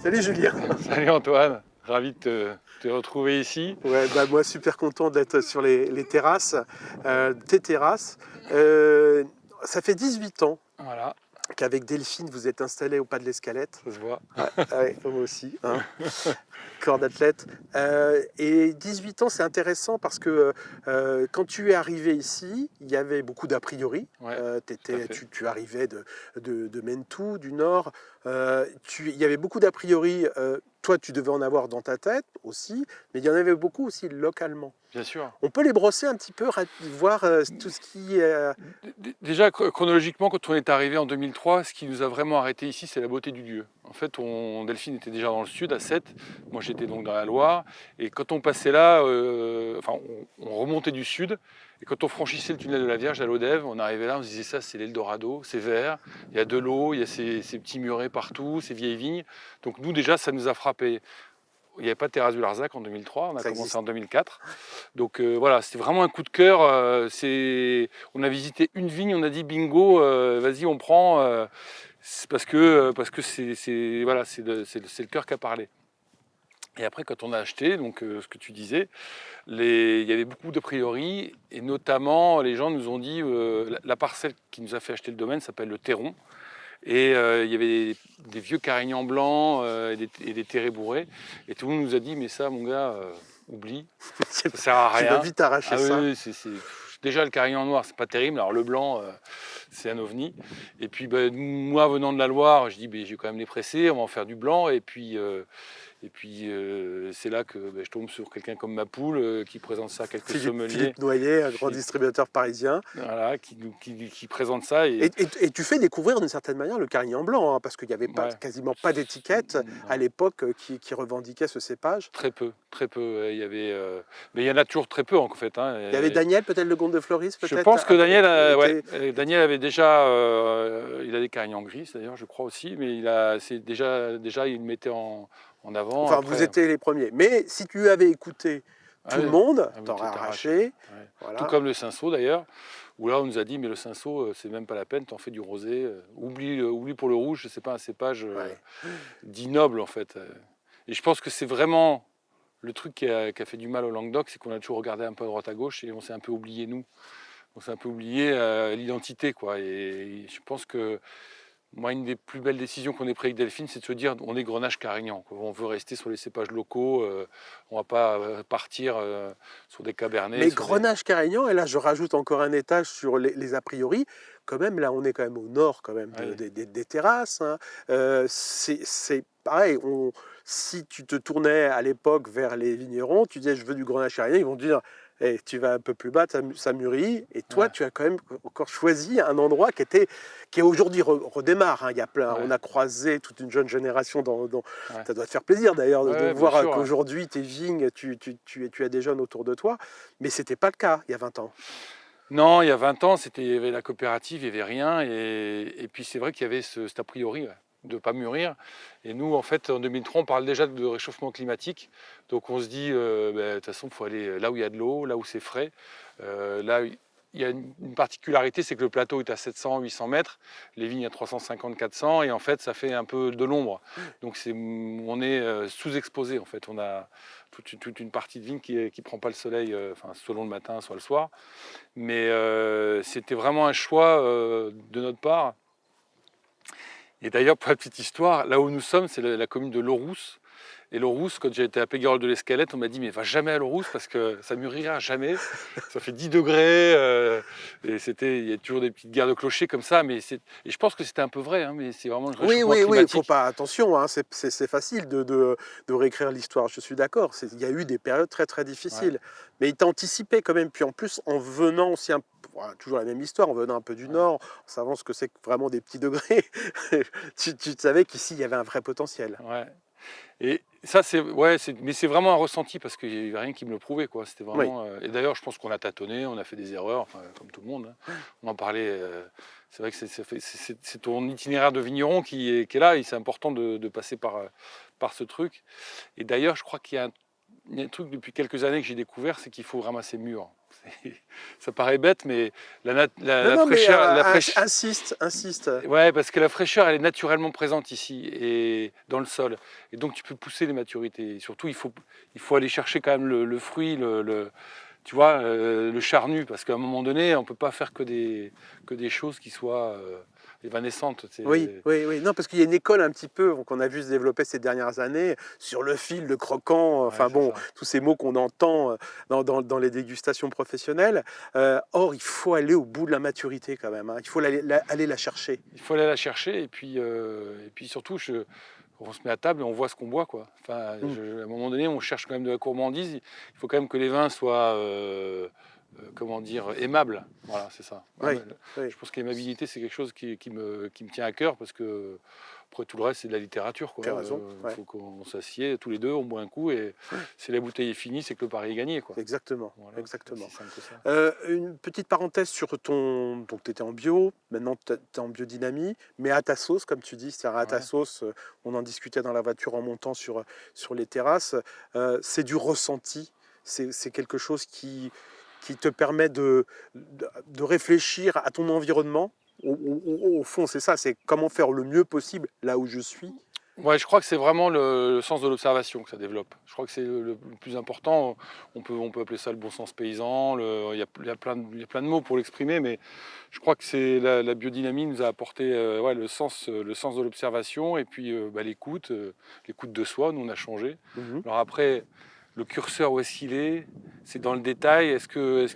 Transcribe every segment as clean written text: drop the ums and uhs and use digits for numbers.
Salut Julien. Salut Antoine, ravi de te retrouver ici. Ouais, bah moi super content d'être sur les terrasses, tes terrasses. Euh, Ça fait 18 ans Voilà, qu'avec Delphine vous êtes installé au pas de l'Escalette. ça se voit. Ouais, ouais, moi aussi, hein, corps d'athlète. Et 18 ans, c'est intéressant parce que quand tu es arrivé ici, il y avait beaucoup d'a priori. Ouais, tout à fait. Tu arrivais de Mentou, du Nord. Il y avait beaucoup d'a priori. Toi, tu devais en avoir dans ta tête aussi, mais il y en avait beaucoup aussi localement. Bien sûr. On peut les brosser un petit peu, voir tout ce qui est. Déjà, chronologiquement, quand on est arrivé en 2003, ce qui nous a vraiment arrêté ici, c'est la beauté du lieu. En fait, Delphine était déjà dans le sud, à Sète. Moi, j'étais donc dans la Loire. Et quand on passait là, on remontait du sud. Et quand on franchissait le tunnel de la Vierge à l'Odève, on arrivait là, on se disait ça, c'est l'Eldorado, c'est vert, il y a de l'eau, il y a ces petits murets partout, ces vieilles vignes. Donc nous, déjà, ça nous a frappé. Il n'y avait pas de terrasse du Larzac en 2003, on a Ça commencé existe. en 2004. Donc voilà, c'était vraiment un coup de cœur. On a visité une vigne, on a dit bingo, vas-y, on prend. C'est parce que voilà, c'est le cœur qui a parlé. Et après, quand on a acheté, donc ce que tu disais, il y avait beaucoup de priori, et notamment les gens nous ont dit la parcelle qui nous a fait acheter le domaine s'appelle le Terron. Et il y avait des vieux carignans blancs et des terrés bourrés. Et tout le monde nous a dit, mais ça, mon gars, oublie, ça sert à Tu vas rien. vite arracher Ah oui, ça. oui, déjà le carignan noir, c'est pas terrible. Alors le blanc, c'est un ovni. Et puis moi, venant de la Loire, je dis, ben, je vais quand même les presser, on va en faire du blanc. Et puis c'est là que je tombe sur quelqu'un comme Mapoule qui présente ça à quelques sommeliers. Philippe Noyer, un grand Philippe, distributeur parisien. voilà, qui présente ça. Et tu fais découvrir d'une certaine manière le Carignan blanc, hein, parce qu'il n'y avait Ouais. quasiment pas d'étiquette à Non. l'époque qui revendiquait ce cépage. Très peu, très peu. Il y avait, mais il y en a toujours très peu en fait. Hein. Il y avait Daniel, peut-être le comte de Floris, Je peut-être. pense que Daniel, ouais, Était... Daniel avait déjà, il a des carignans gris d'ailleurs, je crois aussi, mais c'est déjà il le mettait en avant. Enfin, vous Après, étiez les premiers. Mais si tu avais écouté ah tout le oui, monde, ah oui, t'aurais t'es arraché. arraché. Ouais. Tout Voilà. comme le cinsault d'ailleurs, où là on nous a dit mais le cinsault c'est même pas la peine, t'en fais du rosé, oublie pour le rouge, c'est pas un cépage Ouais. dit noble en fait. Et je pense que c'est vraiment le truc qui a fait du mal au Languedoc, c'est qu'on a toujours regardé un peu à droite à gauche et on s'est un peu oublié nous. On s'est un peu oublié l'identité quoi. Et je pense que moi, une des plus belles décisions qu'on ait prises avec Delphine, c'est de se dire on est Grenache Carignan, quoi. On veut rester sur les cépages locaux, on va pas partir sur des cabernets. Mais Grenache Carignan, et là je rajoute encore un étage sur les a priori, quand même, là on est quand même au nord quand même Ouais, des terrasses. Hein. C'est pareil, si tu te tournais à l'époque vers les vignerons, tu disais je veux du Grenache Carignan, ils vont te dire eh, tu vas un peu plus bas, ça mûrit, et toi ouais, tu as quand même encore choisi un endroit qui aujourd'hui redémarre. Hein. Il y a plein, on ouais, a croisé toute une jeune génération ouais, ça doit te faire plaisir d'ailleurs de ouais, bien voir sûr. Ouais. qu'aujourd'hui tes vignes, tu as des jeunes autour de toi. Mais c'était pas le cas il y a 20 ans. Non, il y a 20 ans, il y avait la coopérative, il n'y avait rien. Et puis c'est vrai qu'il y avait cet a priori ouais, de ne pas mûrir. Et nous, en fait, en 2003, on parle déjà de réchauffement climatique. Donc on se dit, de toute façon, il faut aller là où il y a de l'eau, là où c'est frais. Là, il y a une particularité, c'est que le plateau est à 700, 800 mètres, les vignes à 350, 400, et en fait, ça fait un peu de l'ombre. Donc on est sous-exposé, en fait. On a toute une partie de vigne qui ne prend pas le soleil, selon le matin, soit le soir. Mais c'était vraiment un choix de notre part. Et d'ailleurs, pour la petite histoire, là où nous sommes, c'est la commune de Laurousse. Et Laurousse, quand j'ai été à Péguerolles de l'Escalette, on m'a dit mais va jamais à Laurousse parce que ça mûrira jamais. Ça fait 10 degrés. Et il y a toujours des petites guerres de clochers comme ça. Et je pense que c'était un peu vrai, hein, mais c'est vraiment le Oui, réchauffement oui, oui, il faut climatique. pas. Attention, hein, c'est facile de réécrire l'histoire. Je suis d'accord. Il y a eu des périodes très très Ouais, difficiles, mais il t'a anticipé quand même. Puis en plus, en venant aussi voilà, toujours la même histoire, en venant un peu du ouais, nord, en savant ce que c'est que vraiment des petits degrés, tu savais qu'ici il y avait un vrai potentiel. ouais. Et ça, mais c'est vraiment un ressenti parce qu'il n'y avait rien qui me le prouvait, quoi. C'était Oui. vraiment. Et d'ailleurs, je pense qu'on a tâtonné, on a fait des erreurs, enfin, comme tout le monde. Hein. On en parlait. C'est vrai que c'est ton itinéraire de vigneron qui est là, et c'est important de passer par ce truc. Et d'ailleurs, je crois qu'il y a il y a un truc depuis quelques années que j'ai découvert, c'est qu'il faut ramasser mûr. Ça paraît bête, mais la Non, mais fraîcheur, la fraîche. insiste. Ouais, parce que la fraîcheur, elle est naturellement présente ici et dans le sol. Et donc, tu peux pousser les maturités. Et surtout, il faut aller chercher quand même le fruit, tu vois, le charnu, parce qu'à un moment donné, on ne peut pas faire que des choses qui soient évanescentes. Oui. Non, parce qu'il y a une école un petit peu qu'on a vu se développer ces dernières années sur le fil, le croquant, Ouais, enfin c'est bon, ça. tous ces mots qu'on entend dans les dégustations professionnelles. Or, il faut aller au bout de la maturité quand même, hein. Il faut aller la chercher. Il faut aller la chercher et puis surtout, on se met à table et on voit ce qu'on boit, quoi. Enfin, Mm. à un moment donné, on cherche quand même de la gourmandise. Il faut quand même que les vins soient, comment dire, aimables. Voilà, c'est ça. Oui, oui. Je pense que l'aimabilité, c'est quelque chose qui me tient à cœur parce que après tout le reste, c'est de la littérature, quoi. Tu as raison. Il faut qu'on s'assied tous les deux, on boit un coup et si la bouteille est finie, c'est que le pari est gagné, quoi. Exactement, Voilà, exactement. c'est aussi simple que ça. Une petite parenthèse sur ton. Donc, tu étais en bio, maintenant tu es en biodynamie, mais à ta sauce, comme tu dis, c'est-à-dire à ta Ouais. sauce. On en discutait dans la voiture en montant sur les terrasses. C'est du ressenti, c'est quelque chose qui te permet de réfléchir à ton environnement. Au fond, c'est ça, c'est comment faire le mieux possible là où je suis. Ouais, je crois que c'est vraiment le sens de l'observation que ça développe. Je crois que c'est le plus important. On peut appeler ça le bon sens paysan. Il y a plein de mots pour l'exprimer, mais je crois que c'est la biodynamie nous a apporté ouais, le sens de l'observation et puis l'écoute de soi. Nous, on a changé. Mhm. Alors après, le curseur, où est-ce qu'il est? C'est dans le détail. Est-ce que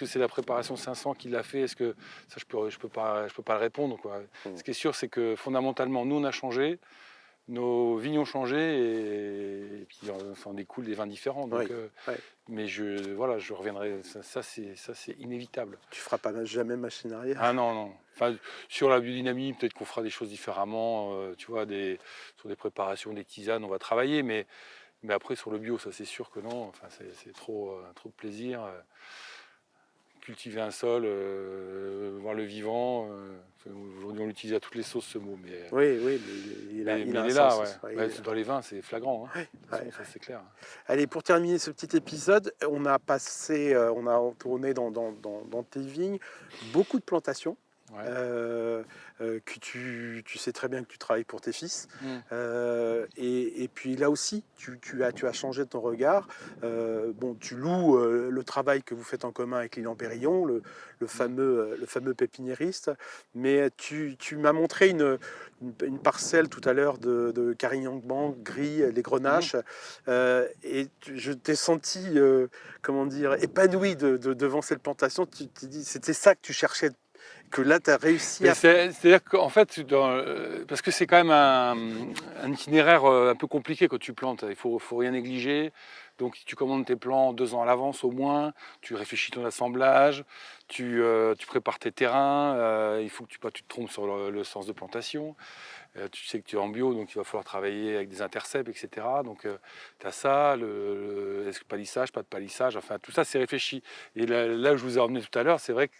c'est la préparation 500 qui l'a fait? Est-ce que ça, je peux pas le répondre, quoi. Mhm. Ce qui est sûr, c'est que fondamentalement, nous, on a changé. Nos vignes ont changé et puis ça en découle des vins différents. Donc, Oui, oui. mais je reviendrai. Ça, c'est inévitable. Tu feras pas jamais machine arrière. Ah non, non. Enfin, sur la biodynamie, peut-être qu'on fera des choses différemment. Tu vois, sur des préparations, des tisanes, on va travailler. Mais après, sur le bio, ça, c'est sûr que non. Enfin, c'est trop de plaisir. Cultiver un sol, voir le vivant. Aujourd'hui, on l'utilise à toutes les sauces, ce mot. Mais Oui, mais il a il un est là, sens. ouais. Ouais, Ouais, dans les vins, c'est flagrant, hein. ouais, De toute façon, ouais. ça c'est clair. Allez, pour terminer ce petit épisode, on a tourné dans tes vignes beaucoup de plantations. Ouais. Que tu sais très bien que tu travailles pour tes fils. Mm. Et puis là aussi, tu as changé ton regard. Bon, tu loues le travail que vous faites en commun avec Lilian Périllon, le fameux pépiniériste, mais tu m'as montré une parcelle tout à l'heure de Carignan-Banc, gris, les Grenaches, et je t'ai senti, comment dire, épanoui devant cette plantation. Tu t'es dit, c'était ça que tu cherchais, que là, tu as réussi Mais à... c'est-à-dire qu'en fait, parce que c'est quand même un itinéraire un peu compliqué quand tu plantes. Il faut rien négliger. Donc tu commandes tes plants 2 ans à l'avance au moins. Tu réfléchis ton assemblage. Tu prépares tes terrains. Il faut que tu te trompes sur le sens de plantation. Tu sais que tu es en bio, donc il va falloir travailler avec des intercepts, etc. Donc tu as ça, est-ce que palissage, pas de palissage, enfin tout ça c'est réfléchi. Et là où je vous ai emmené tout à l'heure, c'est vrai que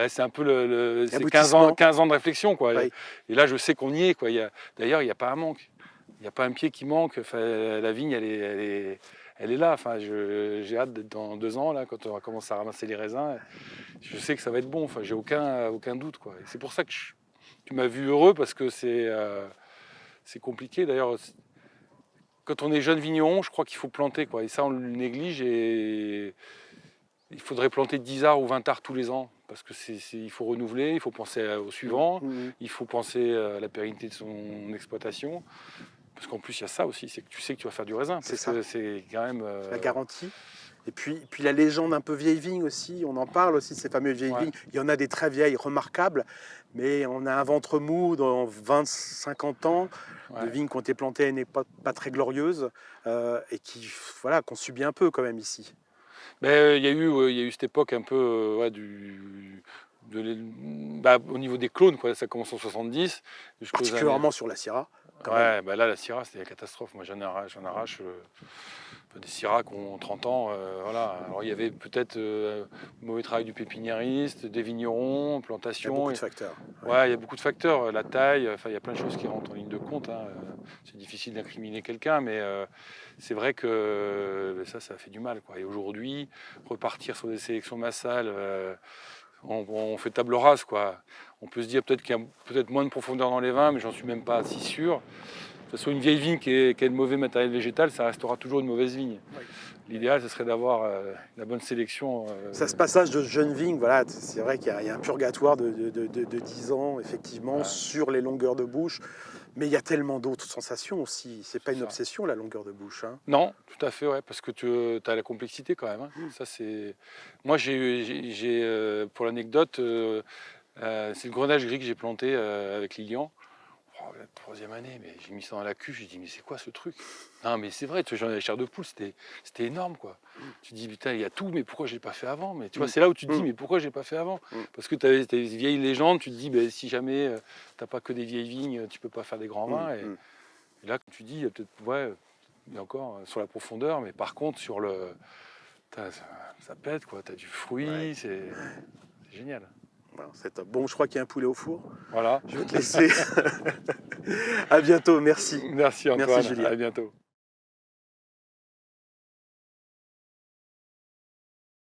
c'est un peu c'est 15 ans, Aboutissement. 15 ans de réflexion, quoi. Oui. Et là je sais qu'on y est, quoi. D'ailleurs, il n'y a pas un manque. Il n'y a pas un pied qui manque. Enfin, la vigne, elle est là. Enfin, j'ai hâte d'être dans 2 ans, là, quand on va commencer à ramasser les raisins. Je sais que ça va être bon. Enfin, j'ai aucun doute, quoi. Et c'est pour ça que tu m'as vu heureux, parce que c'est compliqué. D'ailleurs, quand on est jeune vigneron, je crois qu'il faut planter, quoi. Et ça, on le néglige. Et il faudrait planter 10 arts ou 20 arts tous les ans. Parce que il faut renouveler, il faut penser au suivant, il faut penser à la pérennité de son exploitation. Parce qu'en plus, il y a ça aussi, c'est que tu sais que tu vas faire du raisin. C'est Parce ça. que c'est quand même... La garantie. Et puis la légende un peu vieille vigne aussi, on en parle aussi, ces fameuses vieilles vignes. Il y en a des très vieilles, remarquables, mais on a un ventre mou dans 20-50 ans, de vignes qui ont été plantées à une époque pas très glorieuse, et qu'on subit un peu quand même ici. Mais il y a eu cette époque un peu au niveau des clones, quoi. Ça commence en 70. Particulièrement sur la Syrah. Ouais, là, la Syrah, c'était la catastrophe. Moi, j'en arrache. des Syrah qui ont 30 ans. Voilà. Alors il y avait peut-être mauvais travail du pépiniériste, des vignerons, Il y a plantation. beaucoup de facteurs. Ouais, il y a beaucoup de facteurs, la taille, enfin il y a plein de choses qui rentrent en ligne de compte, hein. C'est difficile d'incriminer quelqu'un, mais c'est vrai que ça fait du mal, quoi. Et aujourd'hui, repartir sur des sélections massales, on fait table rase, quoi. On peut se dire peut-être qu'il y a peut-être moins de profondeur dans les vins, mais j'en suis même pas si sûr. De toute façon, une vieille vigne qui a de mauvais matériel végétal, ça restera toujours une mauvaise vigne. Oui. L'idéal, ce serait d'avoir la bonne sélection. Ça, ce passage de jeune vigne, voilà, c'est vrai qu'il y a un purgatoire de 10 ans, effectivement, Ouais. sur les longueurs de bouche. Mais il y a tellement d'autres sensations aussi. C'est pas C'est une ça. obsession, la longueur de bouche, hein. Non, tout à fait, ouais, parce que tu as la complexité quand même, hein. Ça, c'est... Moi, pour l'anecdote, c'est le grenache gris que j'ai planté avec Lilian. Oh, la troisième année, mais j'ai mis ça dans la cuve, j'ai dit mais c'est quoi ce truc? Non mais c'est vrai, tu vois, j'en ai la chair de poule, c'était énorme quoi. Tu te dis putain il y a tout, mais pourquoi je l'ai pas fait avant? Mais tu vois, c'est là où tu te dis mais pourquoi je l'ai pas fait avant? Parce que tu avais des vieilles légendes, tu te dis ben, si jamais t'as pas que des vieilles vignes, tu peux pas faire des grands vins. Et là, comme tu dis, il y a peut-être, ouais, il y a encore sur la profondeur, mais par contre sur le, ça pète quoi, t'as du fruit, Ouais. c'est génial. Voilà, c'est top. Bon, je crois qu'il y a un poulet au four. Voilà. Je vais te laisser. À bientôt, merci. Merci Merci Antoine, Julien. à bientôt.